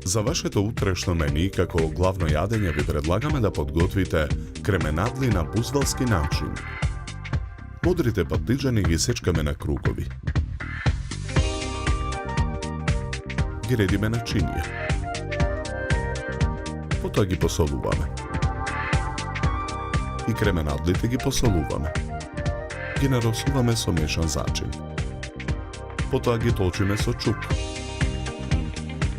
За вашето утрешно мени, како главно јадење, ви предлагаме да подготвите кременадли на бузвалски начин. Модрите патлиџани ги сечкаме на кругови. Ги редиме на чинија. Потоа ги посолуваме. И кременадлите ги посолуваме. Ги наросуваме со мешан зачин. Потоа ги толчиме со чук.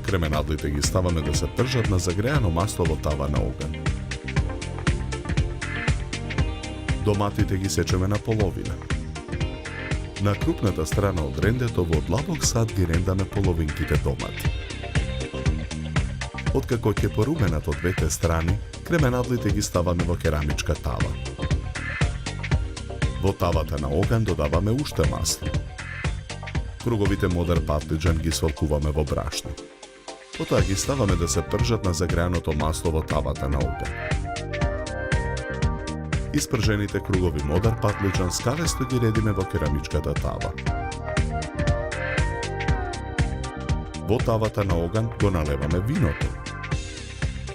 Кременадлите ги ставаме да се пржат на загреано масло во тава на оган. Доматите ги сечеме на половина. На крупната страна од рендето во длабок сад ги рендаме половинките домати. Откако ќе поруменат од двете страни, кременадлите ги ставаме во керамичка тава. Во тавата на оган додаваме уште масло. Круговите модер патлиџан ги свалкуваме во брашно. Потоа ги ставаме да се пржат на загреаното масло во тавата на оган. Испржените кругови модер патлиџан скалесто ги редиме во керамичката тава. Во тавата на оган го налеваме виното.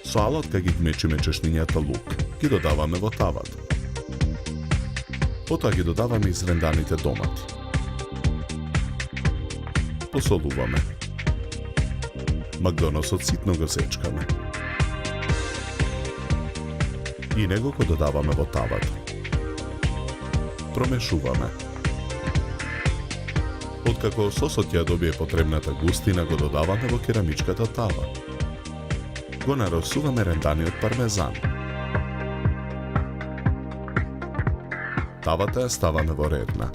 Со алатка ги гмечиме чешнињата лук, ги додаваме во тавата. Потоа ги додаваме изренданите домати. Посолуваме. Макдоносот ситно го сечкаме. И него го додаваме во тавата. Промешуваме. Откако сосот ја добие потребната густина, го додаваме во керамичката тава. Го наросуваме ренданиот пармезан. Тавата ја ставаме во редна.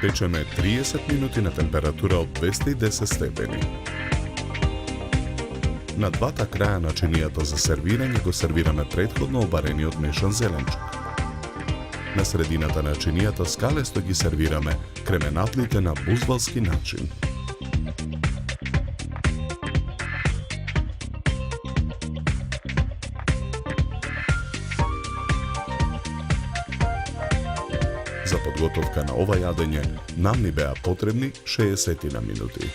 Печеме 30 минути на температура од 210 степени. На двата краја на чинијата за сервирање го сервираме претходно обарениот мешан зеленчук. На средината на чинијата скалесто ги сервираме кременадлите на бузвалски начин. За подготовка на ова јадење нам ни беа потребни 60 минути.